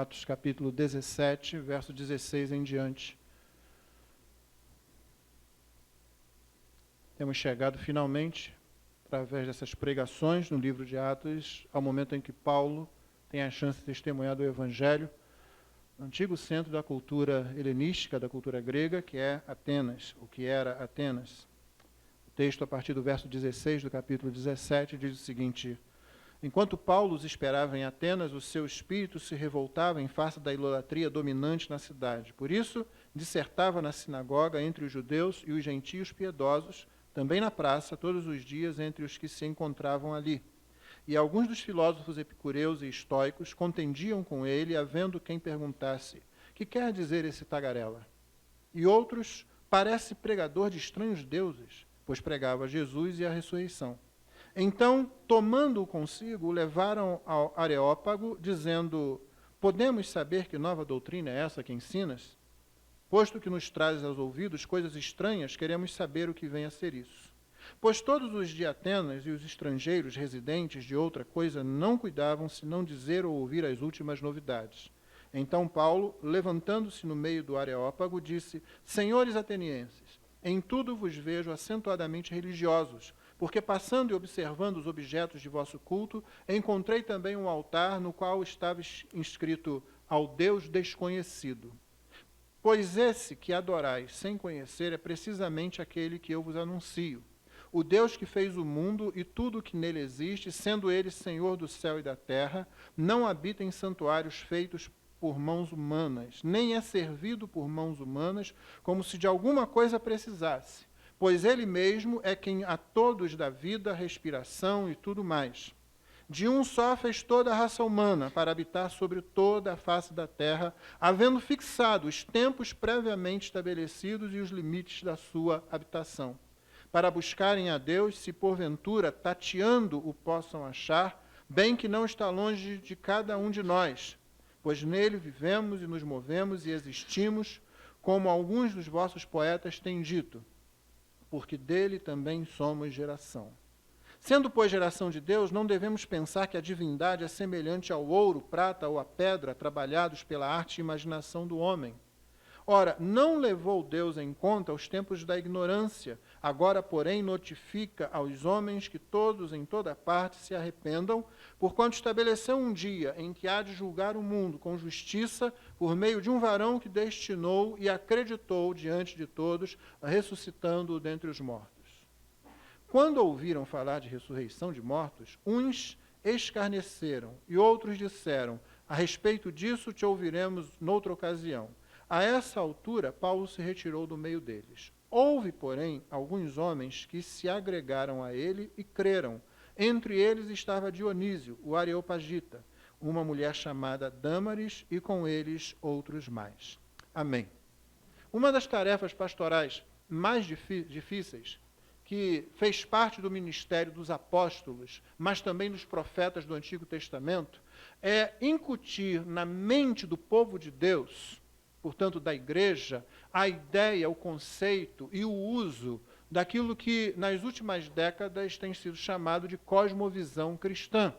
Atos capítulo 17, verso 16 em diante. Temos chegado finalmente, através dessas pregações no livro de Atos, ao momento em que Paulo tem a chance de testemunhar do Evangelho, no antigo centro da cultura helenística, da cultura grega, que é Atenas, o que era Atenas. O texto, a partir do verso 16 do capítulo 17, diz o seguinte: enquanto Paulo os esperava em Atenas, o seu espírito se revoltava em face da idolatria dominante na cidade. Por isso, dissertava na sinagoga entre os judeus e os gentios piedosos, também na praça, todos os dias, entre os que se encontravam ali. E alguns dos filósofos epicureus e estoicos contendiam com ele, havendo quem perguntasse: que quer dizer esse tagarela? E outros: parece pregador de estranhos deuses, pois pregava Jesus e a ressurreição. Então, tomando-o consigo, o levaram ao Areópago, dizendo: podemos saber que nova doutrina é essa que ensinas? Posto que nos trazes aos ouvidos coisas estranhas, queremos saber o que vem a ser isso. Pois todos os de Atenas e os estrangeiros residentes de outra coisa não cuidavam senão dizer ou ouvir as últimas novidades. Então Paulo, levantando-se no meio do Areópago, disse: senhores atenienses, em tudo vos vejo acentuadamente religiosos, porque passando e observando os objetos de vosso culto, encontrei também um altar no qual estava inscrito: ao Deus desconhecido. Pois esse que adorais sem conhecer é precisamente aquele que eu vos anuncio. O Deus que fez o mundo e tudo o que nele existe, sendo ele Senhor do céu e da terra, não habita em santuários feitos por mãos humanas, nem é servido por mãos humanas, como se de alguma coisa precisasse, pois ele mesmo é quem a todos dá vida, respiração e tudo mais. De um só fez toda a raça humana para habitar sobre toda a face da terra, havendo fixado os tempos previamente estabelecidos e os limites da sua habitação, para buscarem a Deus, se porventura, tateando, o possam achar, bem que não está longe de cada um de nós, pois nele vivemos e nos movemos e existimos, como alguns dos vossos poetas têm dito, porque dele também somos geração. Sendo, pois, geração de Deus, não devemos pensar que a divindade é semelhante ao ouro, prata ou à pedra, trabalhados pela arte e imaginação do homem. Ora, não levou Deus em conta os tempos da ignorância, agora, porém, notifica aos homens que todos, em toda parte, se arrependam, porquanto estabeleceu um dia em que há de julgar o mundo com justiça, por meio de um varão que destinou e acreditou diante de todos, ressuscitando-o dentre os mortos. Quando ouviram falar de ressurreição de mortos, uns escarneceram e outros disseram: a respeito disso te ouviremos noutra ocasião. A essa altura, Paulo se retirou do meio deles. Houve, porém, alguns homens que se agregaram a ele e creram. Entre eles estava Dionísio, o Areopagita, uma mulher chamada Dâmaris, e com eles outros mais. Amém. Uma das tarefas pastorais mais difíceis, que fez parte do ministério dos apóstolos, mas também dos profetas do Antigo Testamento, é incutir na mente do povo de Deus, portanto da igreja, a ideia, o conceito e o uso daquilo que nas últimas décadas tem sido chamado de cosmovisão cristã.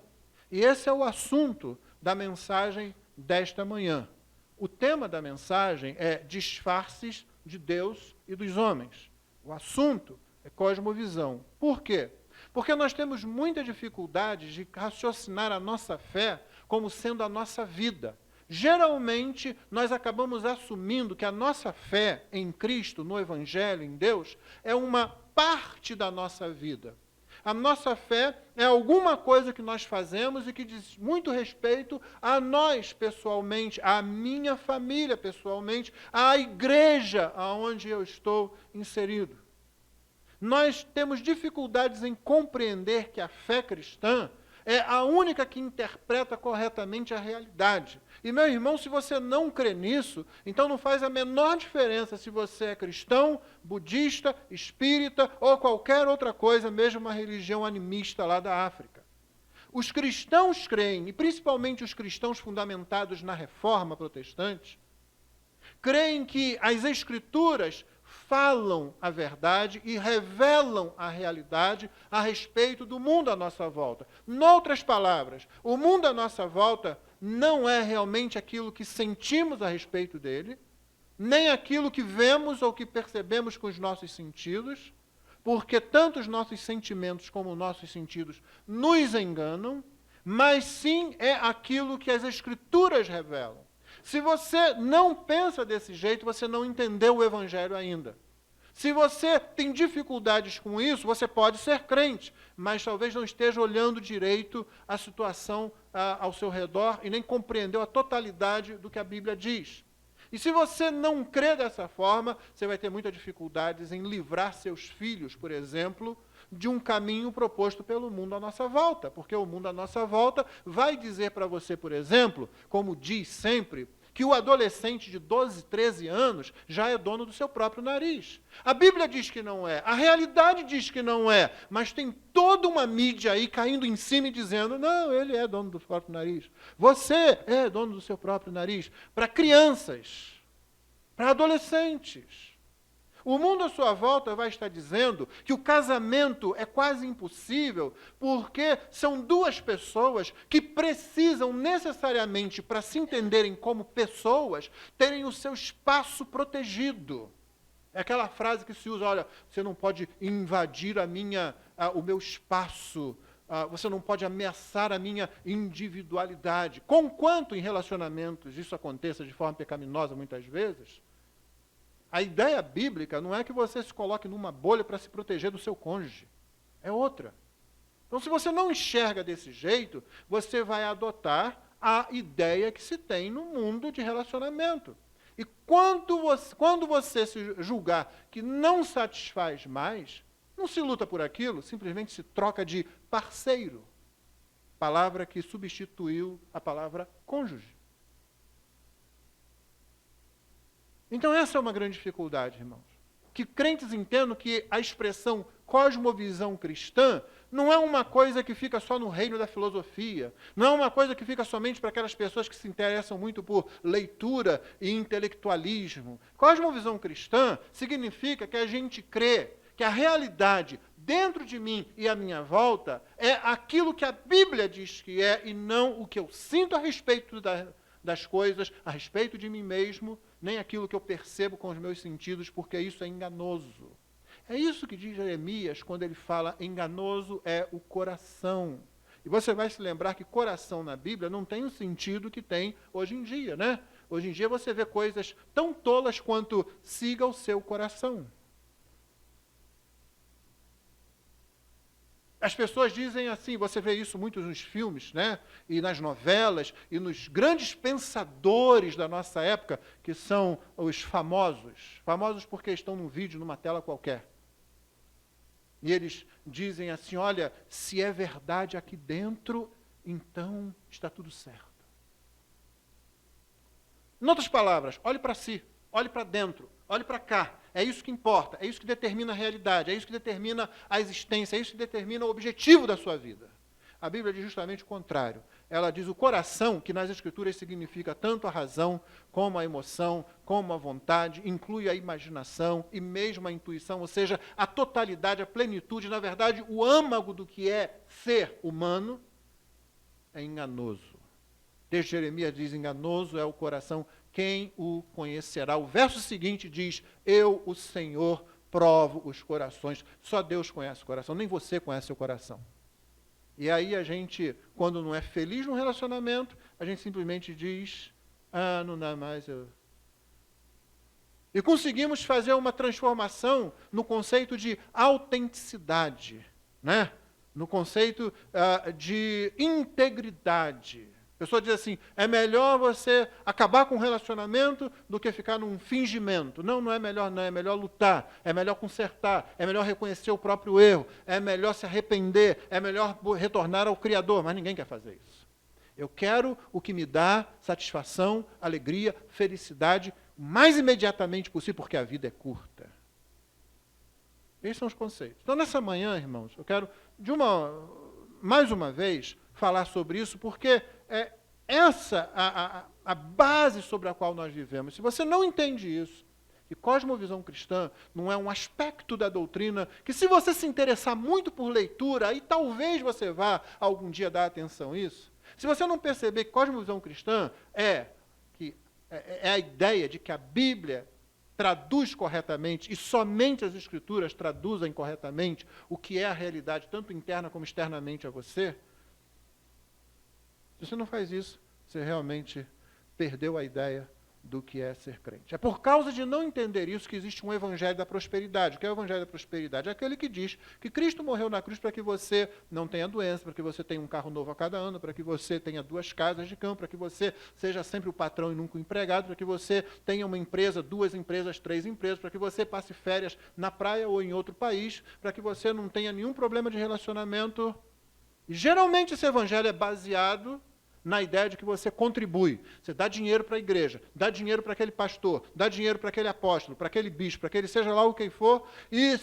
E esse é o assunto da mensagem desta manhã. O tema da mensagem é disfarces de Deus e dos homens. O assunto é cosmovisão. Por quê? Porque nós temos muita dificuldade de raciocinar a nossa fé como sendo a nossa vida. Geralmente, nós acabamos assumindo que a nossa fé em Cristo, no Evangelho, em Deus, é uma parte da nossa vida. A nossa fé é alguma coisa que nós fazemos e que diz muito respeito a nós pessoalmente, à minha família pessoalmente, à igreja aonde eu estou inserido. Nós temos dificuldades em compreender que a fé cristã é a única que interpreta corretamente a realidade. E, meu irmão, se você não crê nisso, então não faz a menor diferença se você é cristão, budista, espírita ou qualquer outra coisa, mesmo uma religião animista lá da África. Os cristãos creem, e principalmente os cristãos fundamentados na Reforma Protestante, creem que as Escrituras falam a verdade e revelam a realidade a respeito do mundo à nossa volta. Noutras palavras, o mundo à nossa volta não é realmente aquilo que sentimos a respeito dele, nem aquilo que vemos ou que percebemos com os nossos sentidos, porque tanto os nossos sentimentos como os nossos sentidos nos enganam, mas sim é aquilo que as Escrituras revelam. Se você não pensa desse jeito, você não entendeu o Evangelho ainda. Se você tem dificuldades com isso, você pode ser crente, mas talvez não esteja olhando direito a situação ao seu redor e nem compreendeu a totalidade do que a Bíblia diz. E se você não crê dessa forma, você vai ter muitas dificuldades em livrar seus filhos, por exemplo, de um caminho proposto pelo mundo à nossa volta. Porque o mundo à nossa volta vai dizer para você, por exemplo, como diz sempre, que o adolescente de 12, 13 anos já é dono do seu próprio nariz. A Bíblia diz que não é, a realidade diz que não é, mas tem toda uma mídia aí caindo em cima e dizendo, não, ele é dono do próprio nariz. Você é dono do seu próprio nariz. Para crianças, para adolescentes. O mundo à sua volta vai estar dizendo que o casamento é quase impossível porque são duas pessoas que precisam necessariamente, para se entenderem como pessoas, terem o seu espaço protegido. É aquela frase que se usa, olha, você não pode invadir o meu espaço, você não pode ameaçar a minha individualidade. Conquanto em relacionamentos isso aconteça de forma pecaminosa muitas vezes, a ideia bíblica não é que você se coloque numa bolha para se proteger do seu cônjuge. É outra. Então, se você não enxerga desse jeito, você vai adotar a ideia que se tem no mundo de relacionamento. E quando você se julgar que não satisfaz mais, não se luta por aquilo, simplesmente se troca de parceiro. Palavra que substituiu a palavra cônjuge. Então essa é uma grande dificuldade, irmãos. Que crentes entendam que a expressão cosmovisão cristã não é uma coisa que fica só no reino da filosofia, não é uma coisa que fica somente para aquelas pessoas que se interessam muito por leitura e intelectualismo. Cosmovisão cristã significa que a gente crê que a realidade dentro de mim e à minha volta é aquilo que a Bíblia diz que é e não o que eu sinto a respeito das coisas, a respeito de mim mesmo, nem aquilo que eu percebo com os meus sentidos, porque isso é enganoso. É isso que diz Jeremias quando ele fala enganoso é o coração. E você vai se lembrar que coração na Bíblia não tem o sentido que tem hoje em dia, né? Hoje em dia você vê coisas tão tolas quanto siga o seu coração. As pessoas dizem assim, você vê isso muito nos filmes, né? E nas novelas, e nos grandes pensadores da nossa época, que são os famosos. Famosos porque estão num vídeo, numa tela qualquer. E eles dizem assim, olha, se é verdade aqui dentro, então está tudo certo. Em outras palavras, olhe para si, olhe para dentro, olhe para cá. É isso que importa, é isso que determina a realidade, é isso que determina a existência, é isso que determina o objetivo da sua vida. A Bíblia diz justamente o contrário. Ela diz o coração, que nas Escrituras significa tanto a razão, como a emoção, como a vontade, inclui a imaginação e mesmo a intuição, ou seja, a totalidade, a plenitude, na verdade, o âmago do que é ser humano, é enganoso. Desde Jeremias diz, enganoso é o coração, quem o conhecerá? O verso seguinte diz, eu, o Senhor, provo os corações. Só Deus conhece o coração, nem você conhece o seu coração. E aí a gente, quando não é feliz no relacionamento, a gente simplesmente diz, não dá mais. E conseguimos fazer uma transformação no conceito de autenticidade, né? No conceito de integridade. A pessoa diz assim, é melhor você acabar com um relacionamento do que ficar num fingimento. Não, não é melhor não, é melhor lutar, é melhor consertar, é melhor reconhecer o próprio erro, é melhor se arrepender, é melhor retornar ao Criador, mas ninguém quer fazer isso. Eu quero o que me dá satisfação, alegria, felicidade, o mais imediatamente possível, porque a vida é curta. Esses são os conceitos. Então, nessa manhã, irmãos, eu quero, mais uma vez, falar sobre isso, porque é essa a base sobre a qual nós vivemos. Se você não entende isso, E cosmovisão cristã não é um aspecto da doutrina que, se você se interessar muito por leitura, aí talvez você vá algum dia dar atenção a isso. Se você não perceber que cosmovisão cristã é a ideia de que a Bíblia traduz corretamente, e somente as Escrituras traduzem corretamente o que é a realidade, tanto interna como externamente a você, se você não faz isso, você realmente perdeu a ideia do que é ser crente. É por causa de não entender isso que existe um evangelho da prosperidade. O que é o evangelho da prosperidade? É aquele que diz que Cristo morreu na cruz para que você não tenha doença, para que você tenha um carro novo a cada ano, para que você tenha 2 casas de campo, para que você seja sempre o patrão e nunca o empregado, para que você tenha uma empresa, 2 empresas, 3 empresas, para que você passe férias na praia ou em outro país, para que você não tenha nenhum problema de relacionamento. E geralmente esse evangelho é baseado na ideia de que você contribui. Você dá dinheiro para a igreja, dá dinheiro para aquele pastor, dá dinheiro para aquele apóstolo, para aquele bispo, para aquele seja lá o que for, e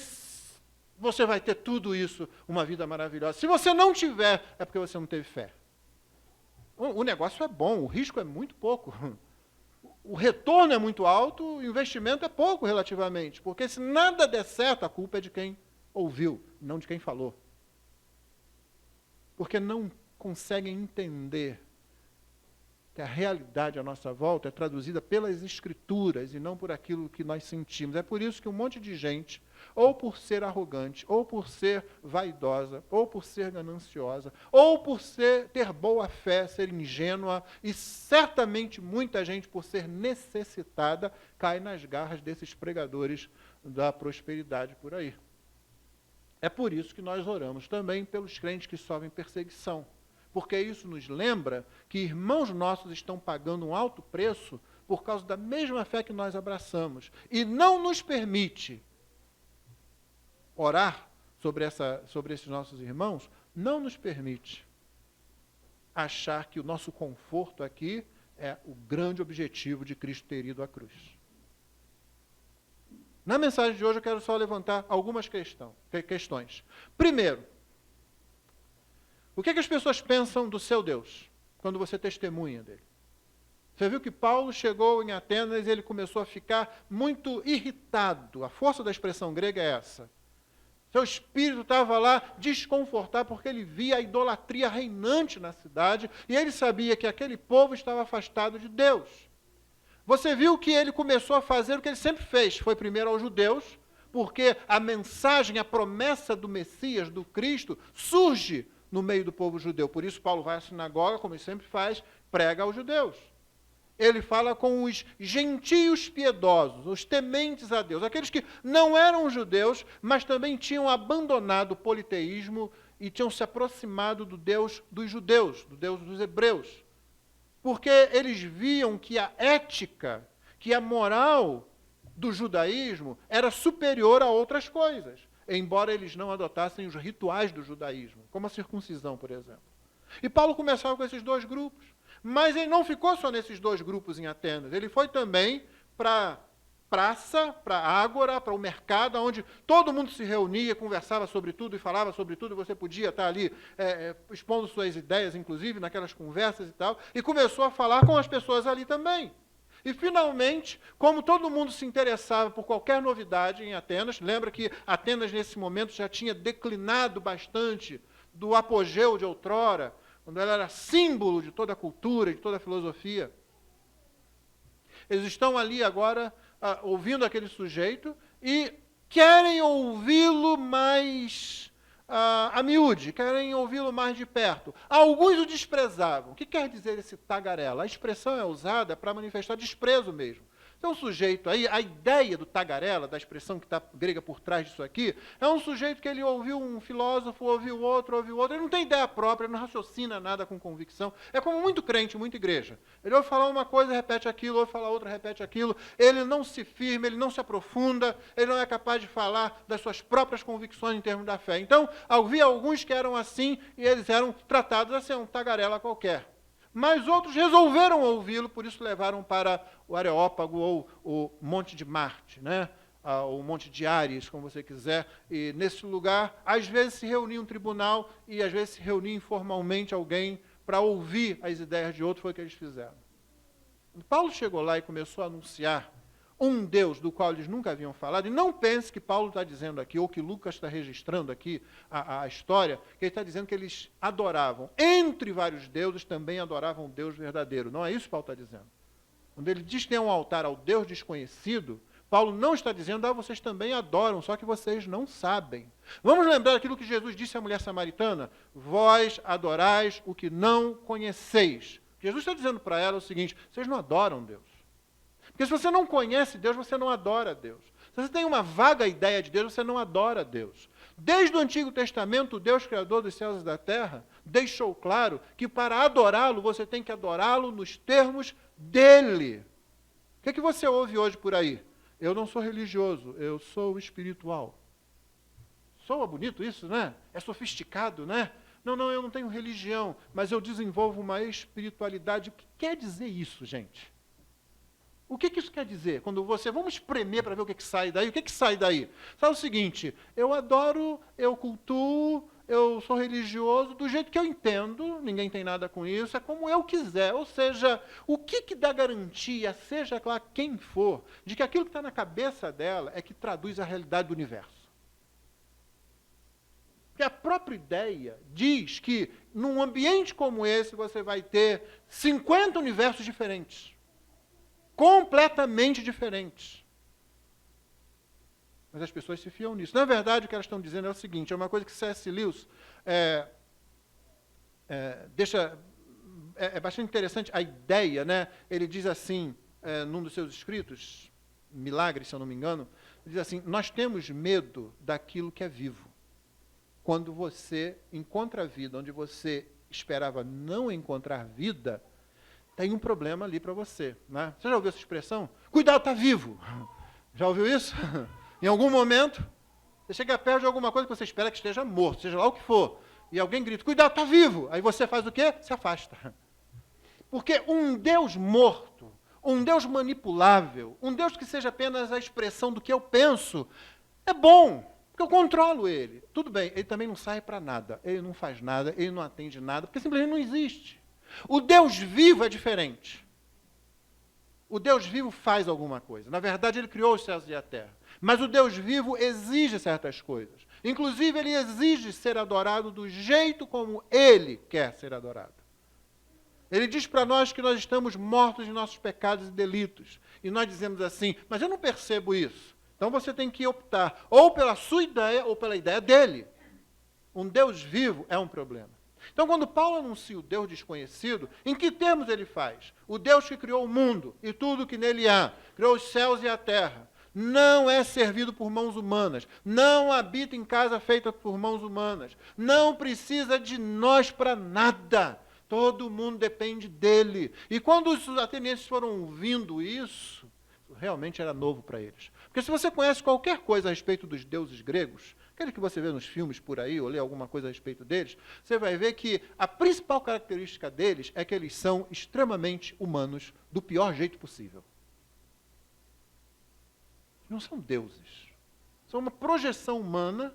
você vai ter tudo isso, uma vida maravilhosa. Se você não tiver, é porque você não teve fé. O negócio é bom, o risco é muito pouco. O retorno é muito alto, o investimento é pouco relativamente, porque se nada der certo, a culpa é de quem ouviu, não de quem falou. Porque não conseguem entender que a realidade à nossa volta é traduzida pelas Escrituras e não por aquilo que nós sentimos. É por isso que um monte de gente, ou por ser arrogante, ou por ser vaidosa, ou por ser gananciosa, ou por ter boa fé, ser ingênua, e certamente muita gente, por ser necessitada, cai nas garras desses pregadores da prosperidade por aí. É por isso que nós oramos também pelos crentes que sofrem perseguição. Porque isso nos lembra que irmãos nossos estão pagando um alto preço por causa da mesma fé que nós abraçamos. E não nos permite orar sobre esses nossos irmãos, não nos permite achar que o nosso conforto aqui é o grande objetivo de Cristo ter ido à cruz. Na mensagem de hoje eu quero só levantar algumas questões. Primeiro, o que as pessoas pensam do seu Deus, quando você testemunha dele? Você viu que Paulo chegou em Atenas e ele começou a ficar muito irritado. A força da expressão grega é essa. Seu espírito estava lá desconfortável porque ele via a idolatria reinante na cidade e ele sabia que aquele povo estava afastado de Deus. Você viu que ele começou a fazer o que ele sempre fez. Foi primeiro aos judeus, porque a mensagem, a promessa do Messias, do Cristo, surge no meio do povo judeu. Por isso Paulo vai à sinagoga, como ele sempre faz, prega aos judeus. Ele fala com os gentios piedosos, os tementes a Deus, aqueles que não eram judeus, mas também tinham abandonado o politeísmo e tinham se aproximado do Deus dos judeus, do Deus dos hebreus. Porque eles viam que a ética, que a moral do judaísmo era superior a outras coisas, embora eles não adotassem os rituais do judaísmo, como a circuncisão, por exemplo. E Paulo começava com esses 2 grupos. Mas ele não ficou só nesses 2 grupos em Atenas. Ele foi também para a praça, para a ágora, para o mercado, onde todo mundo se reunia, conversava sobre tudo e falava sobre tudo, e você podia estar ali expondo suas ideias, inclusive, naquelas conversas e tal, e começou a falar com as pessoas ali também. E, finalmente, como todo mundo se interessava por qualquer novidade em Atenas, lembra que Atenas, nesse momento, já tinha declinado bastante do apogeu de outrora, quando ela era símbolo de toda a cultura, de toda a filosofia. Eles estão ali agora ouvindo aquele sujeito e querem ouvi-lo mais a miúde, querem ouvi-lo mais de perto. Alguns o desprezavam. O que quer dizer esse tagarela? A expressão é usada para manifestar desprezo mesmo. Então, um sujeito aí, a ideia do tagarela, da expressão que está grega por trás disso aqui, é um sujeito que ele ouviu um filósofo, ouviu outro, ele não tem ideia própria, ele não raciocina nada com convicção. É como muito crente, muita igreja. Ele ouve falar uma coisa, repete aquilo, ouve falar outra, repete aquilo. Ele não se firma, ele não se aprofunda, ele não é capaz de falar das suas próprias convicções em termos da fé. Então, havia alguns que eram assim e eles eram tratados a ser um tagarela qualquer. Mas outros resolveram ouvi-lo, por isso levaram para o Areópago ou o Monte de Marte, né? O Monte de Ares, como você quiser. E nesse lugar, às vezes se reunia um tribunal e às vezes se reunia informalmente alguém para ouvir as ideias de outro, foi o que eles fizeram. Paulo chegou lá e começou a anunciar um Deus do qual eles nunca haviam falado, e não pense que Paulo está dizendo aqui, ou que Lucas está registrando aqui a história, que ele está dizendo que eles adoravam, entre vários deuses, também adoravam o Deus verdadeiro. Não é isso que Paulo está dizendo. Quando ele diz que tem um altar ao Deus desconhecido, Paulo não está dizendo, vocês também adoram, só que vocês não sabem. Vamos lembrar aquilo que Jesus disse à mulher samaritana, vós adorais o que não conheceis. Jesus está dizendo para ela o seguinte, vocês não adoram Deus. Porque se você não conhece Deus, você não adora Deus. Se você tem uma vaga ideia de Deus, você não adora Deus. Desde o Antigo Testamento, o Deus Criador dos céus e da terra deixou claro que para adorá-lo, você tem que adorá-lo nos termos dele. O que você ouve hoje por aí? Eu não sou religioso, eu sou espiritual. Soa bonito isso, né? É sofisticado, né? Não, eu não tenho religião, mas eu desenvolvo uma espiritualidade. O que quer dizer isso, gente? O que isso quer dizer? Quando vamos espremer para ver o que sai daí. O que sai daí? Sabe o seguinte, eu adoro, eu cultuo, eu sou religioso do jeito que eu entendo, ninguém tem nada com isso, é como eu quiser. Ou seja, o que dá garantia, seja lá quem for, de que aquilo que está na cabeça dela é que traduz a realidade do universo? Porque a própria ideia diz que num ambiente como esse você vai ter 50 universos diferentes. Completamente diferentes. Mas as pessoas se fiam nisso. Na verdade, o que elas estão dizendo é o seguinte, é uma coisa que C.S. Lewis deixa... É bastante interessante a ideia, né? Ele diz assim, num dos seus escritos, Milagres, se eu não me engano, ele diz assim, nós temos medo daquilo que é vivo. Quando você encontra a vida onde você esperava não encontrar vida, tem um problema ali para você. Né? Você já ouviu essa expressão? Cuidado, está vivo. Já ouviu isso? Em algum momento, você chega perto de alguma coisa que você espera que esteja morto, seja lá o que for, e alguém grita, cuidado, está vivo. Aí você faz o quê? Se afasta. Porque um Deus morto, um Deus manipulável, um Deus que seja apenas a expressão do que eu penso, é bom, porque eu controlo ele. Tudo bem, ele também não sai para nada, ele não faz nada, ele não atende nada, porque simplesmente não existe. O Deus vivo é diferente. O Deus vivo faz alguma coisa. Na verdade, ele criou os céus e a terra. Mas o Deus vivo exige certas coisas. Inclusive, ele exige ser adorado do jeito como ele quer ser adorado. Ele diz para nós que nós estamos mortos em nossos pecados e delitos. E nós dizemos assim, mas eu não percebo isso. Então você tem que optar ou pela sua ideia ou pela ideia dele. Um Deus vivo é um problema. Então, quando Paulo anuncia o Deus desconhecido, em que termos ele faz? O Deus que criou o mundo e tudo que nele há, criou os céus e a terra, não é servido por mãos humanas, não habita em casa feita por mãos humanas, não precisa de nós para nada, todo mundo depende dele. E quando os atenienses foram ouvindo isso, realmente era novo para eles. Porque se você conhece qualquer coisa a respeito dos deuses gregos, aquele que você vê nos filmes por aí, ou lê alguma coisa a respeito deles, você vai ver que a principal característica deles é que eles são extremamente humanos, do pior jeito possível. Não são deuses. São uma projeção humana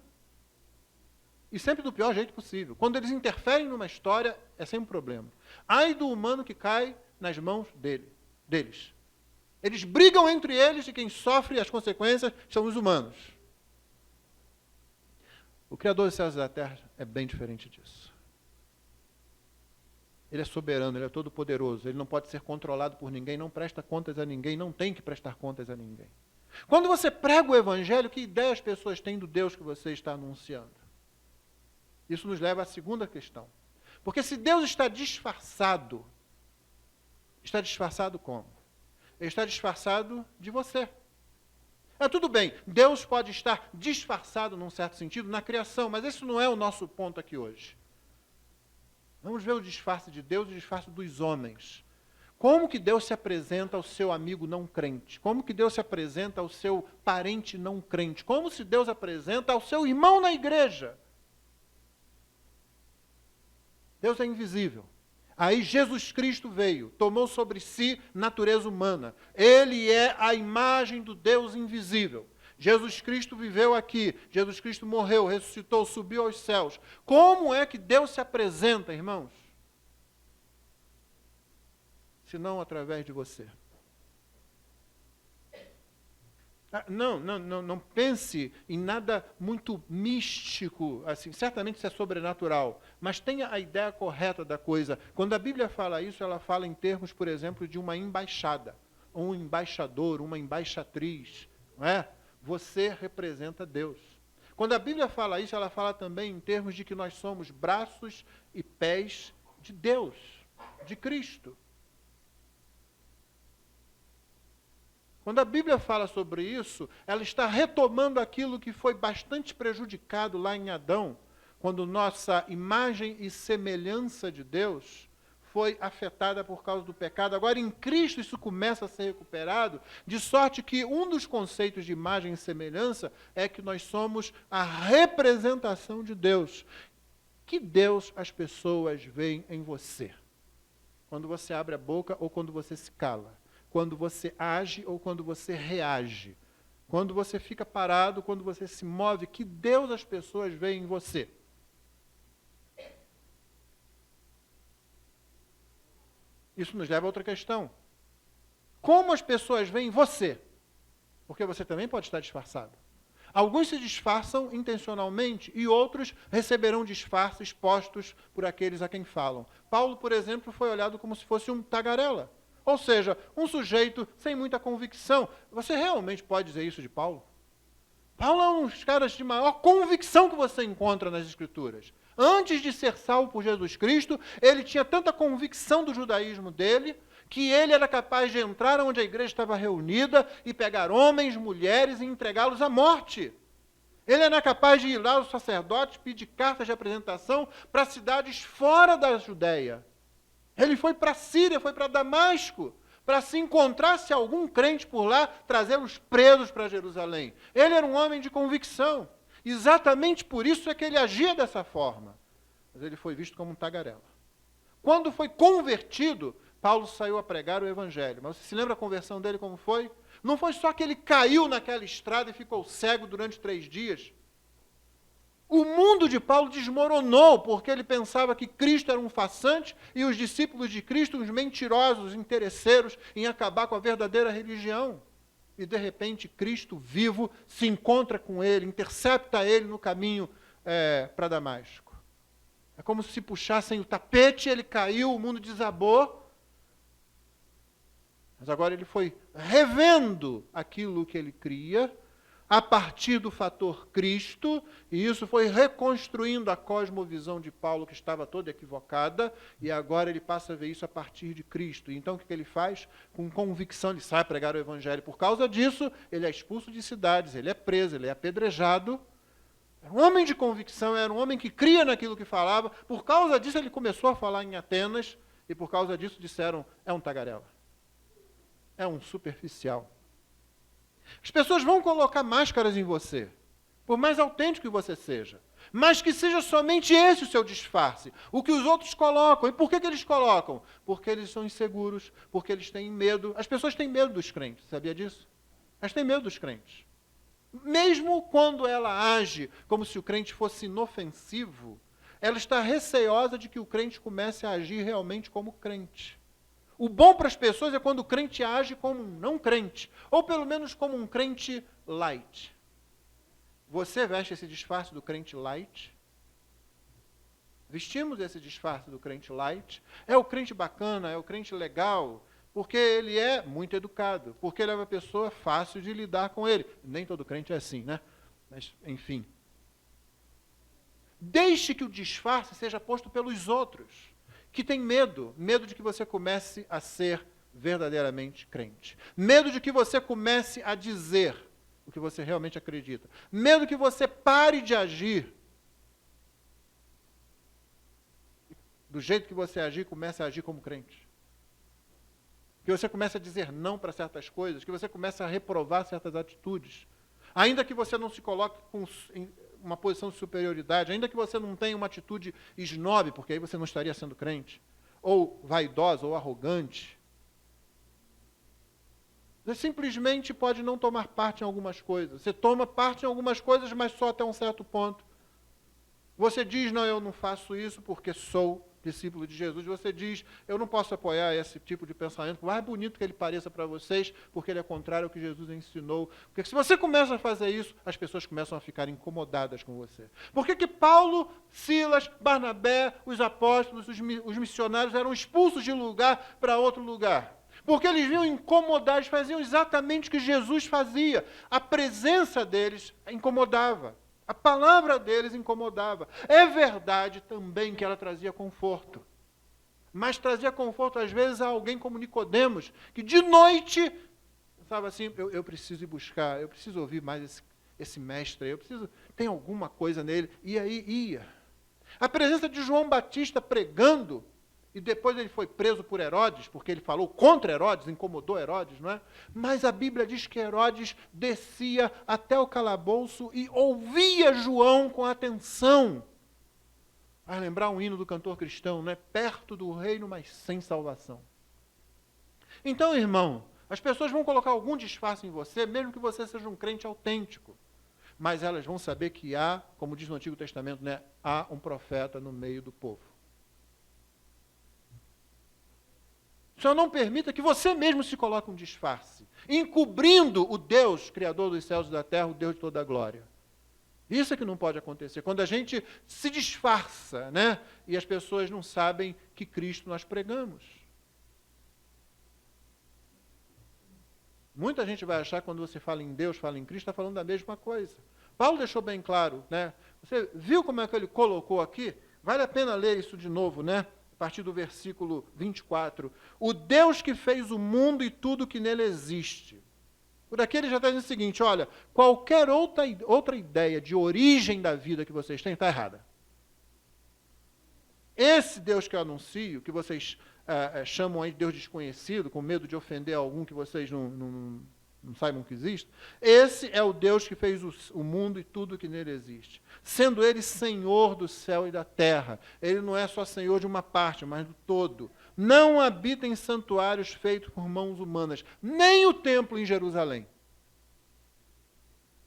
e sempre do pior jeito possível. Quando eles interferem numa história, é sempre um problema. Ai do humano que cai nas mãos deles. Eles brigam entre eles e quem sofre as consequências são os humanos. O Criador dos céus e da terra é bem diferente disso. Ele é soberano, ele é todo-poderoso, ele não pode ser controlado por ninguém, não presta contas a ninguém, não tem que prestar contas a ninguém. Quando você prega o Evangelho, que ideia as pessoas têm do Deus que você está anunciando? Isso nos leva à segunda questão. Porque se Deus está disfarçado como? Ele está disfarçado de você. Tudo bem, Deus pode estar disfarçado, num certo sentido, na criação, mas esse não é o nosso ponto aqui hoje. Vamos ver o disfarce de Deus e o disfarce dos homens. Como que Deus se apresenta ao seu amigo não crente? Como que Deus se apresenta ao seu parente não crente? Como se Deus apresenta ao seu irmão na igreja? Deus é invisível. Aí Jesus Cristo veio, tomou sobre si natureza humana. Ele é a imagem do Deus invisível. Jesus Cristo viveu aqui, Jesus Cristo morreu, ressuscitou, subiu aos céus. Como é que Deus se apresenta, irmãos? Se não através de você. Não pense em nada muito místico, assim, certamente isso é sobrenatural, mas tenha a ideia correta da coisa. Quando a Bíblia fala isso, ela fala em termos, por exemplo, de uma embaixada, um embaixador, uma embaixatriz, não é? Você representa Deus. Quando a Bíblia fala isso, ela fala também em termos de que nós somos braços e pés de Deus, de Cristo. Quando a Bíblia fala sobre isso, ela está retomando aquilo que foi bastante prejudicado lá em Adão, quando nossa imagem e semelhança de Deus foi afetada por causa do pecado. Agora, em Cristo, isso começa a ser recuperado, de sorte que um dos conceitos de imagem e semelhança é que nós somos a representação de Deus. Que Deus as pessoas veem em você? Quando você abre a boca ou quando você se cala? Quando você age ou quando você reage? Quando você fica parado, quando você se move, que Deus as pessoas veem em você? Isso nos leva a outra questão. Como as pessoas veem você? Porque você também pode estar disfarçado. Alguns se disfarçam intencionalmente e outros receberão disfarces postos por aqueles a quem falam. Paulo, por exemplo, foi olhado como se fosse um tagarela. Ou seja, um sujeito sem muita convicção. Você realmente pode dizer isso de Paulo? Paulo é um dos caras de maior convicção que você encontra nas Escrituras. Antes de ser salvo por Jesus Cristo, ele tinha tanta convicção do judaísmo dele, que ele era capaz de entrar onde a igreja estava reunida e pegar homens, mulheres e entregá-los à morte. Ele era capaz de ir lá aos sacerdotes, pedir cartas de apresentação para cidades fora da Judéia. Ele foi para a Síria, foi para Damasco, para se encontrasse algum crente por lá, trazê-los presos para Jerusalém. Ele era um homem de convicção. Exatamente por isso é que ele agia dessa forma. Mas ele foi visto como um tagarela. Quando foi convertido, Paulo saiu a pregar o Evangelho. Mas você se lembra a conversão dele como foi? Não foi só que ele caiu naquela estrada e ficou cego durante 3 dias. O mundo de Paulo desmoronou, porque ele pensava que Cristo era um farsante e os discípulos de Cristo uns mentirosos, interesseiros em acabar com a verdadeira religião. E, de repente, Cristo vivo se encontra com ele, intercepta ele no caminho para Damasco. É como se puxassem o tapete, ele caiu, o mundo desabou. Mas agora ele foi revendo aquilo que ele cria, a partir do fator Cristo, e isso foi reconstruindo a cosmovisão de Paulo, que estava toda equivocada, e agora ele passa a ver isso a partir de Cristo. E então o que ele faz? Com convicção, ele sai a pregar o Evangelho. Por causa disso, ele é expulso de cidades, ele é preso, ele é apedrejado. Era um homem de convicção, era um homem que cria naquilo que falava. Por causa disso, ele começou a falar em Atenas, e por causa disso disseram, é um tagarela. É um superficial. As pessoas vão colocar máscaras em você, por mais autêntico que você seja, mas que seja somente esse o seu disfarce, o que os outros colocam. E por que eles colocam? Porque eles são inseguros, porque eles têm medo. As pessoas têm medo dos crentes, sabia disso? Elas têm medo dos crentes. Mesmo quando ela age como se o crente fosse inofensivo, ela está receosa de que o crente comece a agir realmente como crente. O bom para as pessoas é quando o crente age como um não crente, ou pelo menos como um crente light. Você veste esse disfarce do crente light? Vestimos esse disfarce do crente light? É o crente bacana, é o crente legal, porque ele é muito educado, porque ele é uma pessoa fácil de lidar com ele. Nem todo crente é assim, né? Mas, enfim. Deixe que o disfarce seja posto pelos outros, que tem medo de que você comece a ser verdadeiramente crente. Medo de que você comece a dizer o que você realmente acredita. Medo que você pare de agir. Do jeito que você agir, comece a agir como crente. Que você comece a dizer não para certas coisas, que você comece a reprovar certas atitudes. Ainda que você não se coloque em uma posição de superioridade, ainda que você não tenha uma atitude esnobe, porque aí você não estaria sendo crente, ou vaidosa, ou arrogante. Você simplesmente pode não tomar parte em algumas coisas. Você toma parte em algumas coisas, mas só até um certo ponto. Você diz, não, eu não faço isso porque sou discípulo de Jesus, você diz, eu não posso apoiar esse tipo de pensamento, por mais bonito que ele pareça para vocês, porque ele é contrário ao que Jesus ensinou. Porque se você começa a fazer isso, as pessoas começam a ficar incomodadas com você. Por que Paulo, Silas, Barnabé, os apóstolos, os missionários eram expulsos de um lugar para outro lugar? Porque eles vinham incomodados, faziam exatamente o que Jesus fazia. A presença deles incomodava. A palavra deles incomodava. É verdade também que ela trazia conforto. Mas trazia conforto, às vezes, a alguém como Nicodemos, que de noite pensava assim, eu preciso ir buscar, eu preciso ouvir mais esse mestre, tem alguma coisa nele. E aí ia. A presença de João Batista pregando, e depois ele foi preso por Herodes, porque ele falou contra Herodes, incomodou Herodes, não é? Mas a Bíblia diz que Herodes descia até o calabouço e ouvia João com atenção. Vai lembrar um hino do cantor cristão, não é? Perto do reino, mas sem salvação. Então, irmão, as pessoas vão colocar algum disfarce em você, mesmo que você seja um crente autêntico. Mas elas vão saber que há, como diz no Antigo Testamento, né? Há um profeta no meio do povo. Só não permita que você mesmo se coloque um disfarce, encobrindo o Deus, Criador dos céus e da terra, o Deus de toda a glória. Isso é que não pode acontecer. Quando a gente se disfarça, né? E as pessoas não sabem que Cristo nós pregamos. Muita gente vai achar que quando você fala em Deus, fala em Cristo, está falando da mesma coisa. Paulo deixou bem claro, né? Você viu como é que ele colocou aqui? Vale a pena ler isso de novo, né? A partir do versículo 24. O Deus que fez o mundo e tudo que nele existe. Por aqui ele já está dizendo o seguinte, olha, qualquer outra ideia de origem da vida que vocês têm está errada. Esse Deus que eu anuncio, que vocês chamam aí de Deus desconhecido, com medo de ofender algum que vocês não saibam que existe, esse é o Deus que fez o mundo e tudo que nele existe. Sendo ele Senhor do céu e da terra. Ele não é só Senhor de uma parte, mas do todo. Não habita em santuários feitos por mãos humanas, nem o templo em Jerusalém.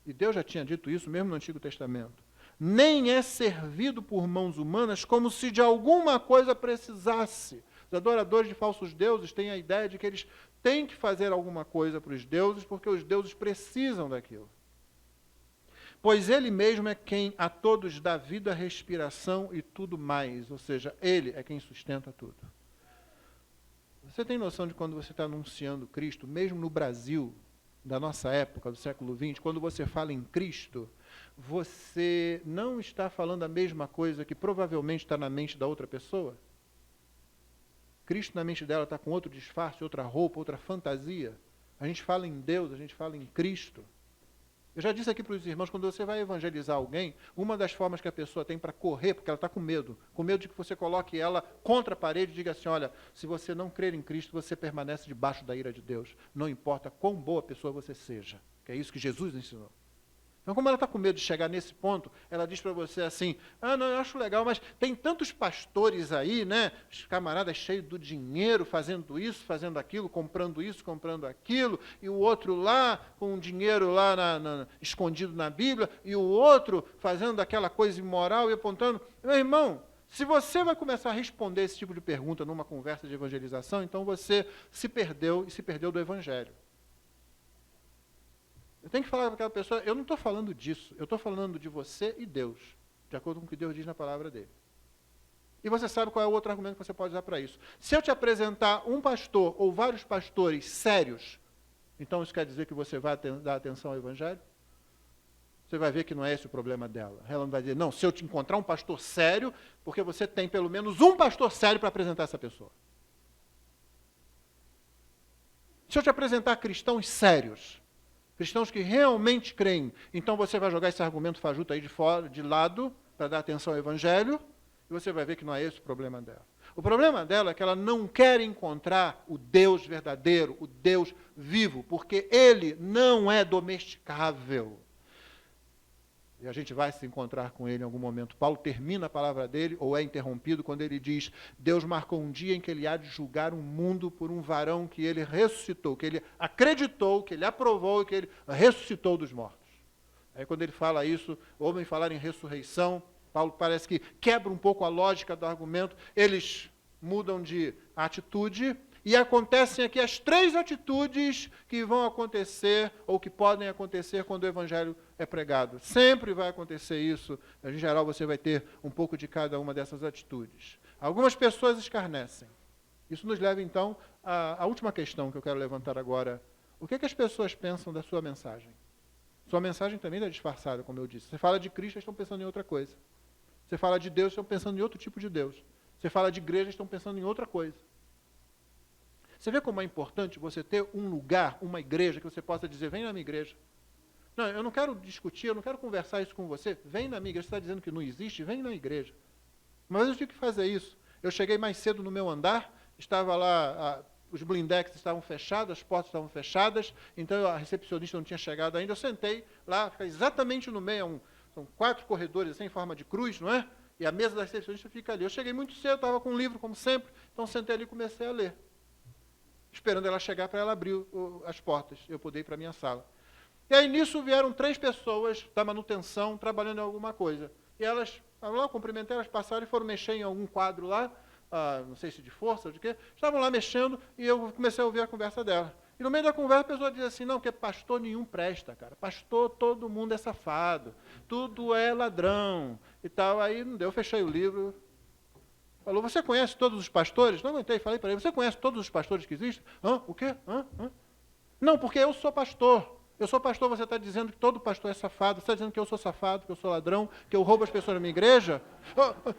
E Deus já tinha dito isso mesmo no Antigo Testamento. Nem é servido por mãos humanas como se de alguma coisa precisasse. Os adoradores de falsos deuses têm a ideia de que eles têm que fazer alguma coisa para os deuses, porque os deuses precisam daquilo. Pois ele mesmo é quem a todos dá vida, respiração e tudo mais. Ou seja, ele é quem sustenta tudo. Você tem noção de quando você está anunciando Cristo, mesmo no Brasil, da nossa época, do século XX, quando você fala em Cristo, você não está falando a mesma coisa que provavelmente está na mente da outra pessoa? Cristo na mente dela está com outro disfarce, outra roupa, outra fantasia. A gente fala em Deus, a gente fala em Cristo. Eu já disse aqui para os irmãos, quando você vai evangelizar alguém, uma das formas que a pessoa tem para correr, porque ela está com medo de que você coloque ela contra a parede e diga assim, olha, se você não crer em Cristo, você permanece debaixo da ira de Deus. Não importa quão boa pessoa você seja, que é isso que Jesus ensinou. Então, como ela está com medo de chegar nesse ponto, ela diz para você assim, não, eu acho legal, mas tem tantos pastores aí, né? Os camaradas cheios do dinheiro, fazendo isso, fazendo aquilo, comprando isso, comprando aquilo, e o outro lá, com o dinheiro lá escondido na Bíblia, e o outro fazendo aquela coisa imoral e apontando. Meu irmão, se você vai começar a responder esse tipo de pergunta numa conversa de evangelização, então você se perdeu do Evangelho. Eu tenho que falar para aquela pessoa, eu não estou falando disso, eu estou falando de você e Deus, de acordo com o que Deus diz na palavra dele. E você sabe qual é o outro argumento que você pode usar para isso. Se eu te apresentar um pastor ou vários pastores sérios, então isso quer dizer que você vai dar atenção ao Evangelho? Você vai ver que não é esse o problema dela. Ela não vai dizer, não, se eu te encontrar um pastor sério, porque você tem pelo menos um pastor sério para apresentar essa pessoa. Se eu te apresentar cristãos sérios, cristãos que realmente creem, então você vai jogar esse argumento fajuto aí de lado, para dar atenção ao Evangelho, e você vai ver que não é esse o problema dela. O problema dela é que ela não quer encontrar o Deus verdadeiro, o Deus vivo, porque ele não é domesticável. E a gente vai se encontrar com ele em algum momento. Paulo termina a palavra dele, ou é interrompido, quando ele diz, Deus marcou um dia em que ele há de julgar um mundo por um varão que ele ressuscitou, que ele acreditou, que ele aprovou e que ele ressuscitou dos mortos. Aí quando ele fala isso, ouvem falar em ressurreição, Paulo parece que quebra um pouco a lógica do argumento, eles mudam de atitude, e acontecem aqui as 3 atitudes que vão acontecer, ou que podem acontecer quando o Evangelho é pregado. Sempre vai acontecer isso. Em geral, você vai ter um pouco de cada uma dessas atitudes. Algumas pessoas escarnecem. Isso nos leva, então, à última questão que eu quero levantar agora. O que as pessoas pensam da sua mensagem? Sua mensagem também é disfarçada, como eu disse. Você fala de Cristo, eles estão pensando em outra coisa. Você fala de Deus, estão pensando em outro tipo de Deus. Você fala de igreja, estão pensando em outra coisa. Você vê como é importante você ter um lugar, uma igreja, que você possa dizer, vem na minha igreja. Não, eu não quero discutir, eu não quero conversar isso com você. Vem na minha igreja. Você está dizendo que não existe? Vem na igreja. Mas eu tive que fazer isso. Eu cheguei mais cedo no meu andar, estava lá, os blindex estavam fechados, as portas estavam fechadas, então a recepcionista não tinha chegado ainda. Eu sentei lá, fica exatamente no meio, são 4 corredores assim, em forma de cruz, não é? E a mesa da recepcionista fica ali. Eu cheguei muito cedo, estava com um livro, como sempre, então sentei ali e comecei a ler, esperando ela chegar para ela abrir as portas, eu poder ir para a minha sala. E aí nisso vieram 3 pessoas da manutenção, trabalhando em alguma coisa. E elas, lá, eu cumprimentei, elas passaram e foram mexer em algum quadro lá, não sei se de força ou de quê, estavam lá mexendo e eu comecei a ouvir a conversa dela. E no meio da conversa a pessoa diz assim, não, porque pastor nenhum presta, cara. Pastor, todo mundo é safado, tudo é ladrão e tal. Aí não deu, eu fechei o livro. Falou, você conhece todos os pastores? Não aguentei, falei para ele, você conhece todos os pastores que existem? O quê? Não, porque eu sou pastor. Eu sou pastor, você está dizendo que todo pastor é safado, você está dizendo que eu sou safado, que eu sou ladrão, que eu roubo as pessoas da minha igreja?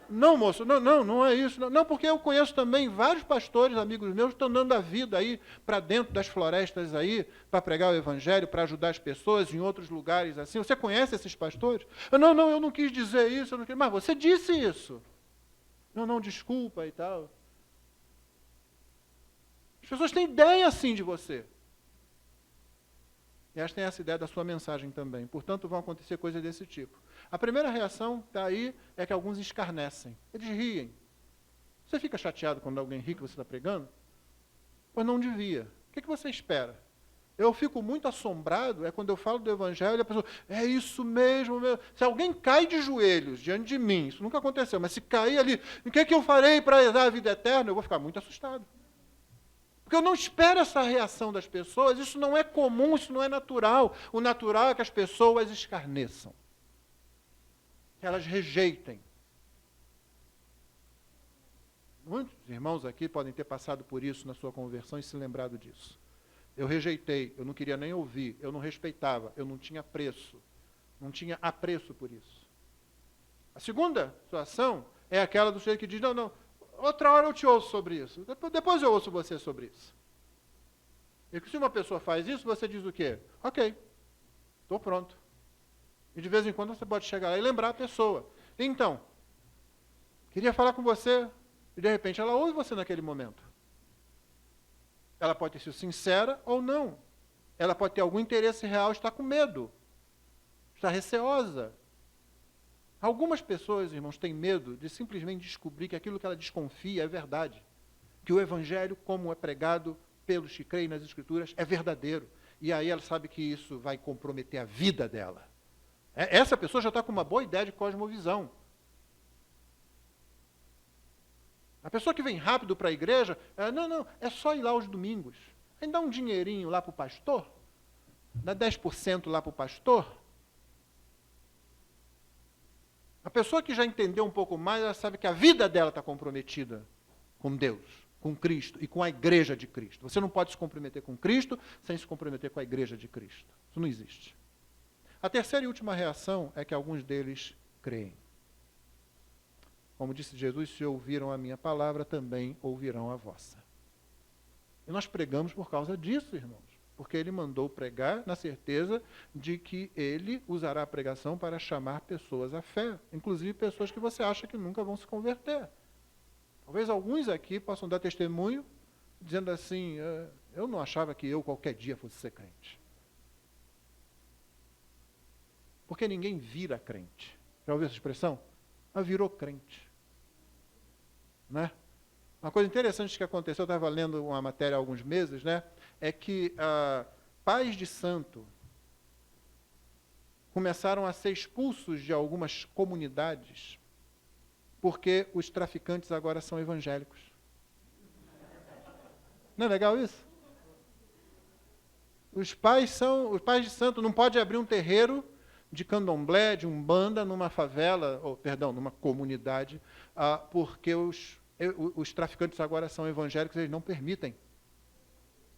Não, moço, não é isso. Não, porque eu conheço também vários pastores, amigos meus, que estão dando a vida aí para dentro das florestas aí, para pregar o evangelho, para ajudar as pessoas em outros lugares assim. Você conhece esses pastores? Não, eu não quis dizer isso, eu não quis. Mas você disse isso. Não, desculpa e tal. As pessoas têm ideia assim de você. E esta é essa ideia da sua mensagem também. Portanto, vão acontecer coisas desse tipo. A primeira reação está aí, é que alguns escarnecem. Eles riem. Você fica chateado quando alguém ri que você está pregando? Pois não devia. O que você espera? Eu fico muito assombrado, é quando eu falo do Evangelho, a pessoa, é isso mesmo. Se alguém cai de joelhos diante de mim, isso nunca aconteceu, mas se cair ali, o que eu farei para dar a vida eterna? Eu vou ficar muito assustado. Porque eu não espero essa reação das pessoas, isso não é comum, isso não é natural. O natural é que as pessoas escarneçam, que elas rejeitem. Muitos irmãos aqui podem ter passado por isso na sua conversão e se lembrado disso. Eu rejeitei, eu não queria nem ouvir, eu não respeitava, eu não tinha apreço. Não tinha apreço por isso. A segunda situação é aquela do sujeito que diz, não, outra hora eu te ouço sobre isso. Depois eu ouço você sobre isso. E se uma pessoa faz isso, você diz o quê? Ok, estou pronto. E de vez em quando você pode chegar lá e lembrar a pessoa. Então, queria falar com você, e de repente ela ouve você naquele momento. Ela pode ter sido sincera ou não. Ela pode ter algum interesse real, está com medo. Está receosa. Algumas pessoas, irmãos, têm medo de simplesmente descobrir que aquilo que ela desconfia é verdade. Que o Evangelho, como é pregado pelos que creem nas Escrituras, é verdadeiro. E aí ela sabe que isso vai comprometer a vida dela. Essa pessoa já está com uma boa ideia de cosmovisão. A pessoa que vem rápido para a igreja, é só ir lá aos domingos. Aí dá um dinheirinho lá para o pastor, dá 10% lá para o pastor. A pessoa que já entendeu um pouco mais, ela sabe que a vida dela está comprometida com Deus, com Cristo e com a igreja de Cristo. Você não pode se comprometer com Cristo sem se comprometer com a igreja de Cristo. Isso não existe. A terceira e última reação é que alguns deles creem. Como disse Jesus, se ouviram a minha palavra, também ouvirão a vossa. E nós pregamos por causa disso, irmãos. Porque ele mandou pregar na certeza de que ele usará a pregação para chamar pessoas à fé. Inclusive pessoas que você acha que nunca vão se converter. Talvez alguns aqui possam dar testemunho, dizendo assim, eu não achava que eu qualquer dia fosse ser crente. Porque ninguém vira crente. Já ouviu essa expressão? Mas virou crente. Né? Uma coisa interessante que aconteceu, eu estava lendo uma matéria há alguns meses, né? É que pais de santo começaram a ser expulsos de algumas comunidades Porque os traficantes agora são evangélicos. Não é legal isso? Os pais de santo não pode abrir um terreiro de candomblé, de umbanda, numa favela, numa comunidade, porque os traficantes agora são evangélicos, eles não permitem.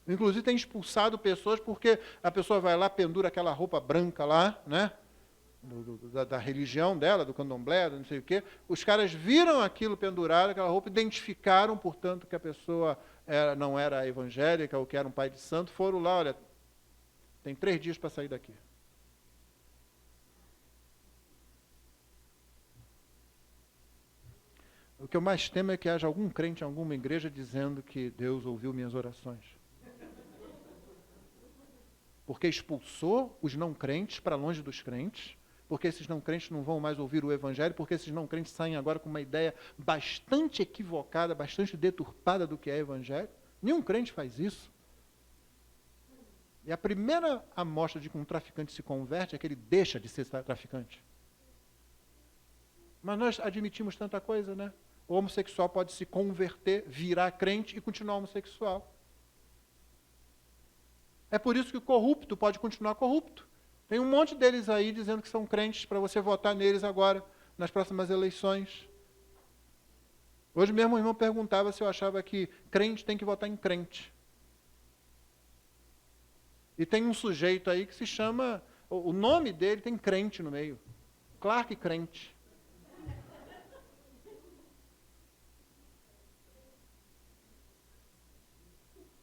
Inclusive tem expulsado pessoas porque a pessoa vai lá, pendura aquela roupa branca lá, né? Da religião dela, do candomblé, do não sei o quê. Os caras viram aquilo pendurado, aquela roupa, identificaram, portanto, que a pessoa não era evangélica ou que era um pai de santo, foram lá, olha, tem 3 dias para sair daqui. O que eu mais temo é que haja algum crente em alguma igreja dizendo que Deus ouviu minhas orações. Porque expulsou os não crentes para longe dos crentes, porque esses não crentes não vão mais ouvir o evangelho, porque esses não crentes saem agora com uma ideia bastante equivocada, bastante deturpada do que é evangelho. Nenhum crente faz isso. E a primeira amostra de que um traficante se converte é que ele deixa de ser traficante. Mas nós admitimos tanta coisa, né? O homossexual pode se converter, virar crente e continuar homossexual. É por isso que o corrupto pode continuar corrupto. Tem um monte deles aí dizendo que são crentes para você votar neles agora, nas próximas eleições. Hoje mesmo o irmão perguntava se eu achava que crente tem que votar em crente. E tem um sujeito aí que se chama, o nome dele tem crente no meio. Clark Crente.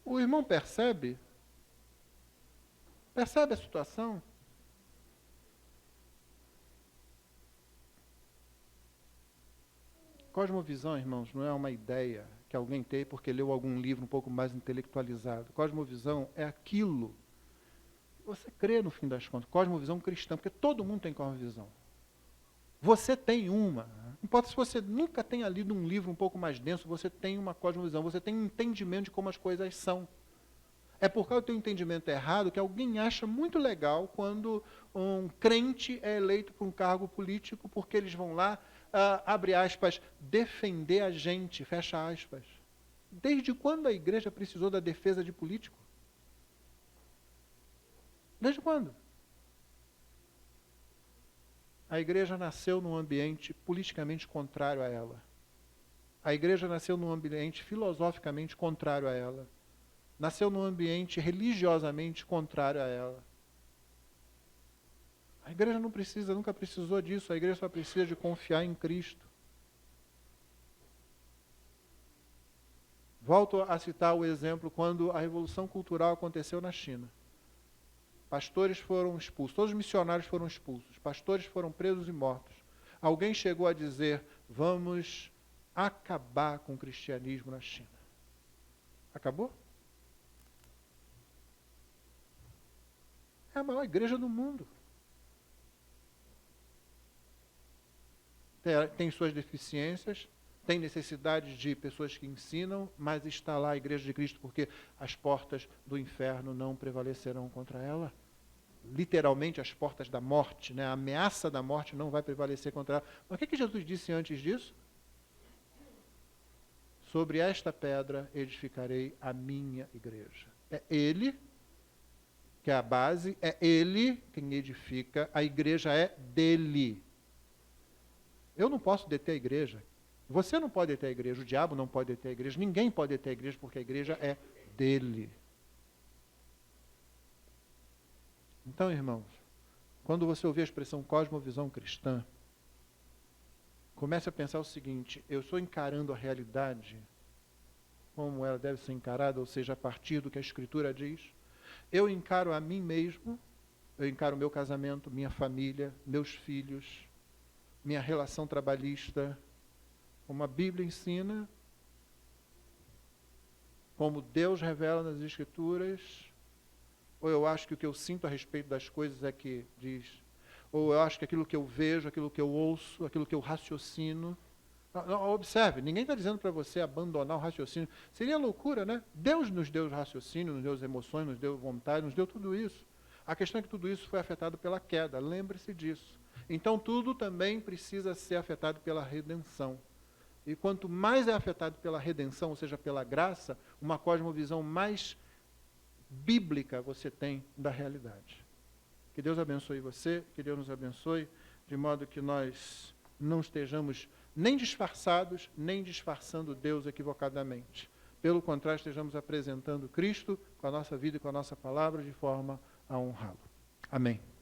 O irmão percebe a situação? Cosmovisão, irmãos, não é uma ideia que alguém tem porque leu algum livro um pouco mais intelectualizado. Cosmovisão é aquilo que você crê no fim das contas. Cosmovisão cristã, porque todo mundo tem cosmovisão. Você tem uma. Não importa se você nunca tenha lido um livro um pouco mais denso, você tem uma cosmovisão, você tem um entendimento de como as coisas são. É por causa do teu entendimento errado que alguém acha muito legal quando um crente é eleito para um cargo político, porque eles vão lá, abre aspas, defender a gente, fecha aspas. Desde quando a igreja precisou da defesa de político? Desde quando? A igreja nasceu num ambiente politicamente contrário a ela. A igreja nasceu num ambiente filosoficamente contrário a ela. Nasceu num ambiente religiosamente contrário a ela. A igreja não precisa, nunca precisou disso. A igreja só precisa de confiar em Cristo. Volto a citar o exemplo quando a Revolução Cultural aconteceu na China. Pastores foram expulsos, todos os missionários foram expulsos, pastores foram presos e mortos. Alguém chegou a dizer, vamos acabar com o cristianismo na China. Acabou? É a maior igreja do mundo. Tem suas deficiências, tem necessidades de pessoas que ensinam, mas está lá a igreja de Cristo porque as portas do inferno não prevalecerão contra ela. Literalmente as portas da morte, né? A ameaça da morte não vai prevalecer contra ela. Mas o que Jesus disse antes disso? Sobre esta pedra edificarei a minha igreja. É Ele que é a base, é Ele quem edifica, a igreja é dele. Eu não posso deter a igreja. Você não pode deter a igreja, o diabo não pode deter a igreja, ninguém pode deter a igreja porque a igreja é dele. Então, irmãos, quando você ouvir a expressão cosmovisão cristã, comece a pensar o seguinte, eu estou encarando a realidade como ela deve ser encarada, ou seja, a partir do que a Escritura diz. Eu encaro a mim mesmo, eu encaro o meu casamento, minha família, meus filhos, minha relação trabalhista, como a Bíblia ensina, como Deus revela nas Escrituras, ou eu acho que o que eu sinto a respeito das coisas é que diz, ou eu acho que aquilo que eu vejo, aquilo que eu ouço, aquilo que eu raciocino. Não, observe, ninguém está dizendo para você abandonar o raciocínio. Seria loucura, né? Deus nos deu raciocínio, nos deu emoções, nos deu vontade, nos deu tudo isso. A questão é que tudo isso foi afetado pela queda, lembre-se disso. Então tudo também precisa ser afetado pela redenção. E quanto mais é afetado pela redenção, ou seja, pela graça, uma cosmovisão mais bíblica você tem da realidade. Que Deus abençoe você, que Deus nos abençoe, de modo que nós não estejamos nem disfarçados, nem disfarçando Deus equivocadamente. Pelo contrário, estejamos apresentando Cristo com a nossa vida e com a nossa palavra de forma a honrá-lo. Amém.